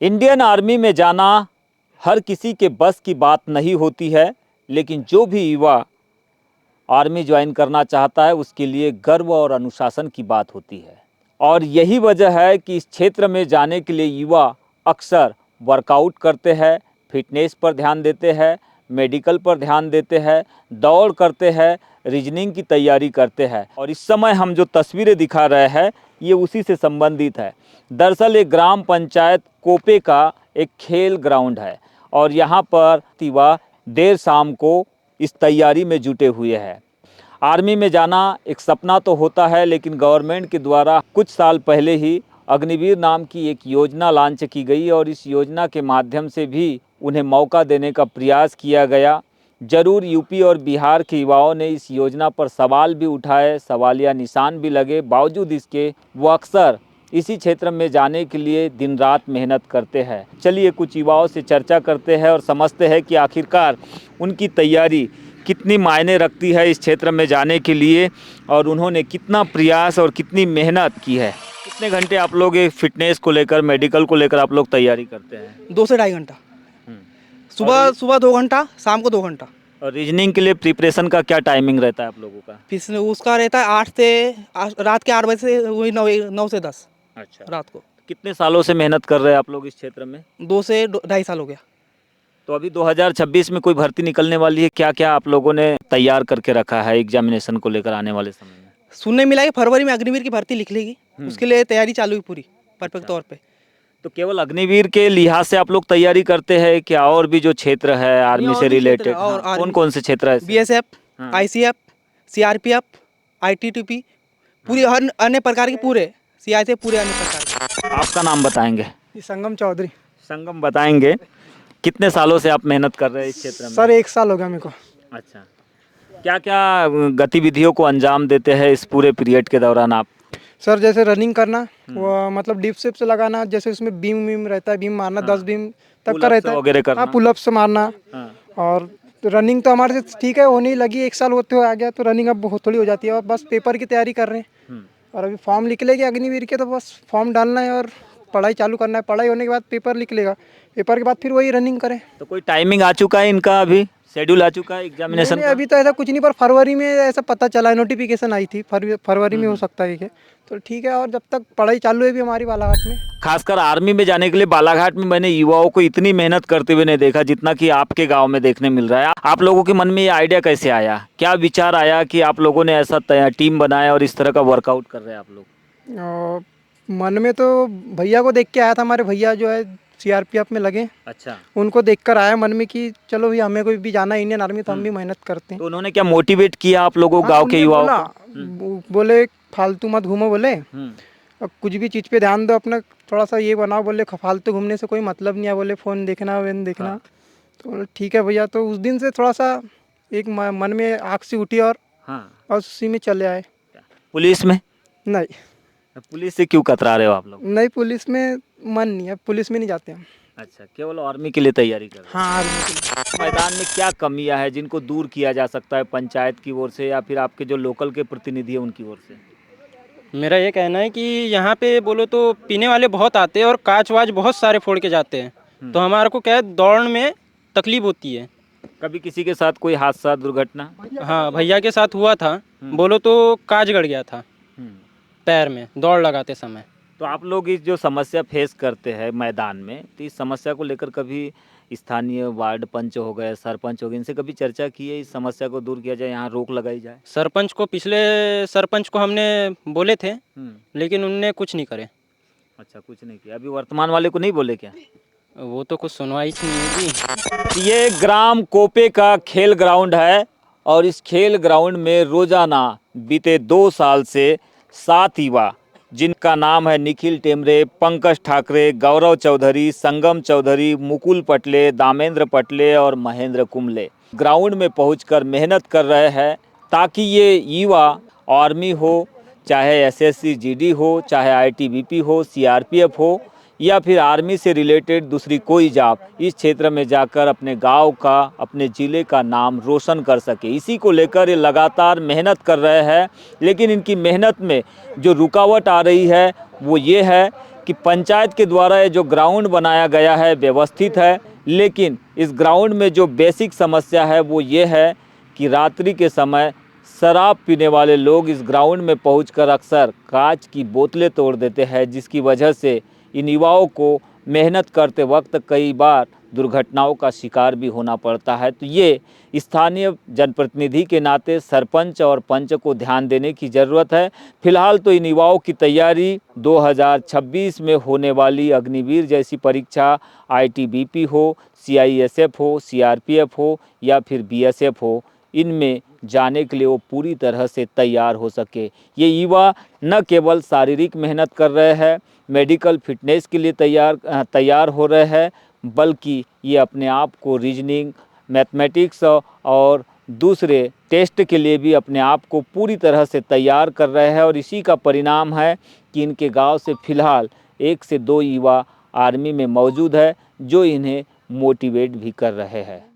Indian army में जाना हर किसी के बस की बात नहीं होती है, लेकिन जो भी युवा आर्मी ज्वाइन करना चाहता है उसके लिए गर्व और अनुशासन की बात होती है। और यही वजह है कि इस क्षेत्र में जाने के लिए युवा अक्सर वर्कआउट करते हैं, फिटनेस पर ध्यान देते हैं, मेडिकल पर ध्यान देते हैं, दौड़ करते हैं, रीजनिंग की तैयारी करते हैं। और इस समय हम जो तस्वीरें दिखा रहे हैं ये उसी से संबंधित है। दरअसल एक ग्राम पंचायत कोपे का एक खेल ग्राउंड है और यहाँ पर युवा देर शाम को इस तैयारी में जुटे हुए हैं। आर्मी में जाना एक सपना तो होता है, लेकिन गवर्नमेंट के द्वारा कुछ साल पहले ही अग्निवीर नाम की एक योजना लॉन्च की गई और इस योजना के माध्यम से भी उन्हें मौका देने का प्रयास किया गया। जरूर यूपी और बिहार के युवाओं ने इस योजना पर सवाल भी उठाए, सवालिया निशान भी लगे, बावजूद इसके वो अक्सर इसी क्षेत्र में जाने के लिए दिन रात मेहनत करते हैं। चलिए कुछ युवाओं से चर्चा करते हैं और समझते हैं कि आखिरकार उनकी तैयारी कितनी मायने रखती है इस क्षेत्र में जाने के लिए और उन्होंने कितना प्रयास और कितनी मेहनत की है। कितने घंटे आप लोग ये फिटनेस को लेकर, मेडिकल को लेकर आप लोग तैयारी करते हैं? 2 से ढाई घंटा। सुबह 2 घंटा, शाम को 2 घंटा। और रीजनिंग के लिए प्रिपरेशन का क्या टाइमिंग रहता है आप लोगों का? फिर उसका रहता है 8 से रात के 8 बजे से वही 9 से 10 अच्छा, रात को। कितने सालों से मेहनत कर रहे हैं आप लोग इस क्षेत्र में? 2 से ढाई साल हो गया। तो अभी 2026 में कोई भर्ती निकलने वाली है, क्या क्या आप लोगों ने तैयार करके रखा है एग्जामिनेशन को लेकर आने वाले समय में? सुनने मिला है फरवरी में अग्निवीर की भर्ती लिख लेगी, उसके लिए तैयारी चालू है पूरी परफेक्ट तौर पे। तो केवल अग्निवीर के लिहाज से आप लोग तैयारी करते हैं क्या और भी जो क्षेत्र है आर्मी से रिलेटेड? कौन कौन से क्षेत्र है? BSF, ICF, CRPF, ITTP, पूरी हर अन्य प्रकार के पूरे CI पूरे अन्य प्रकार के। आपका नाम बताएंगे? संगम चौधरी। संगम बताएंगे। कितने सालों से आप मेहनत कर रहे हैं इस क्षेत्र में? सर 1 साल हो गया मेरे को। अच्छा, क्या क्या गतिविधियों को अंजाम देते हैं इस पूरे पीरियड के दौरान आप? सर जैसे रनिंग करना, वो मतलब डिप सिप्स लगाना, जैसे उसमें बीम रहता है, बीम मारना 10 बीम तक का रहता है वगैरह करना। हाँ, पुलअप्स मारना। और रनिंग तो हमारे से ठीक है होने ही लगी, 1 साल होते हुए आ गया, तो रनिंग अब थोड़ी हो जाती है और बस पेपर की तैयारी कर रहे हैं। और अभी फॉर्म निकलेगी अग्निवीर के, तो बस फॉर्म डालना है और पढ़ाई चालू करना है। पढ़ाई होने के बाद पेपर निकलेगा, पेपर के बाद फिर वही रनिंग करें। तो कोई टाइमिंग आ चुका है इनका, अभी शेड्यूल आ चुका है एग्जामिनेशन का? अभी तो ऐसा कुछ नहीं, पर फरवरी में ऐसा पता चला है, नोटिफिकेशन आई थी फरवरी में हो सकता है कि, तो ठीक है। और जब तक पढ़ाई चालू है भी हमारी बालाघाट में। खासकर आर्मी में जाने के लिए बालाघाट में मैंने युवाओं को इतनी मेहनत करते हुए नहीं देखा जितना कि आपके गांव में देखने मिल रहा है। आप लोगों के मन में ये आइडिया कैसे आया, क्या विचार आया कि आप लोगों ने ऐसा टीम बनाया और इस तरह का वर्कआउट कर रहे हैं आप लोग? मन में तो भैया को देख के आया था, हमारे भैया जो है CRPF में लगे। अच्छा, उनको देखकर आया मन में कि चलो भी हमें कोई भी जाना है इंडियन आर्मी, तो हम भी मेहनत करते हैं। तो उन्होंने क्या मोटिवेट किया आप लोगों गांव के युवाओं को? बोले फालतू मत घूमो, बोले अब कुछ भी चीज़ पे ध्यान दो, अपना थोड़ा सा ये बनाओ, बोले फालतू घूमने से कोई मतलब नहीं है, बोले फ़ोन देखना वेन देखना। तो ठीक है भैया, तो उस दिन से थोड़ा सा एक मन में आग सी उठी और उसी में चले आए। पुलिस में? नहीं। पुलिस से क्यों कतरा रहे हो आप लोग? नहीं, पुलिस में मन नहीं है, पुलिस में नहीं जाते हम। अच्छा, केवल आर्मी के लिए तैयारी कर रहे हैं? हाँ, आर्मी के लिए। मैदान में क्या कमियां है जिनको दूर किया जा सकता है पंचायत की ओर से या फिर आपके जो लोकल के प्रतिनिधि हैं उनकी ओर से? मेरा ये कहना है कि यहाँ पे बोलो तो पीने वाले बहुत आते हैं और कांच वाच बहुत सारे फोड़ के जाते हैं, तो हमारे को क्या है दौड़ में तकलीफ होती है। कभी किसी के साथ कोई हादसा, दुर्घटना? हाँ, भैया के साथ हुआ था, बोलो तो कांच गड़ गया था पैर में दौड़ लगाते समय। तो आप लोग इस जो समस्या फेस करते हैं मैदान में, तो इस समस्या को लेकर कभी स्थानीय वार्ड पंच हो गए, सरपंच हो गए, इनसे कभी चर्चा की है इस समस्या को दूर किया जाए, यहाँ रोक लगाई जाए? पिछले सरपंच को हमने बोले थे, लेकिन उनने कुछ नहीं करे। अच्छा, कुछ नहीं किया। अभी वर्तमान वाले को नहीं बोले क्या? वो तो कुछ सुनवाई नहीं होगी। ये ग्राम कोपे का खेल ग्राउंड है और इस खेल ग्राउंड में रोजाना बीते 2 साल से 7 युवा, जिनका नाम है निखिल टेमरे, पंकज ठाकरे, गौरव चौधरी, संगम चौधरी, मुकुल पटले, दामेंद्र पटले और महेंद्र कुंबले, ग्राउंड में पहुंचकर मेहनत कर रहे हैं ताकि ये युवा आर्मी हो, चाहे SSC GD हो, चाहे ITBP हो, CRPF हो या फिर आर्मी से रिलेटेड दूसरी कोई जॉब, इस क्षेत्र में जाकर अपने गांव का, अपने ज़िले का नाम रोशन कर सके। इसी को लेकर ये लगातार मेहनत कर रहे हैं। लेकिन इनकी मेहनत में जो रुकावट आ रही है वो ये है कि पंचायत के द्वारा ये जो ग्राउंड बनाया गया है व्यवस्थित है, लेकिन इस ग्राउंड में जो बेसिक समस्या है वो ये है कि रात्रि के समय शराब पीने वाले लोग इस ग्राउंड में पहुंचकर अक्सर कांच की बोतलें तोड़ देते हैं, जिसकी वजह से इन युवाओं को मेहनत करते वक्त कई बार दुर्घटनाओं का शिकार भी होना पड़ता है। तो ये स्थानीय जनप्रतिनिधि के नाते सरपंच और पंच को ध्यान देने की ज़रूरत है। फिलहाल तो इन युवाओं की तैयारी 2026 में होने वाली अग्निवीर जैसी परीक्षा, ITBP हो, CISF हो, CRPF हो या फिर BSF हो, इनमें जाने के लिए वो पूरी तरह से तैयार हो सके। ये युवा न केवल शारीरिक मेहनत कर रहे हैं, मेडिकल फिटनेस के लिए तैयार हो रहे हैं, बल्कि ये अपने आप को रीजनिंग, मैथमेटिक्स और दूसरे टेस्ट के लिए भी अपने आप को पूरी तरह से तैयार कर रहे हैं। और इसी का परिणाम है कि इनके गांव से फ़िलहाल 1 से 2 युवा आर्मी में मौजूद है, जो इन्हें मोटिवेट भी कर रहे हैं।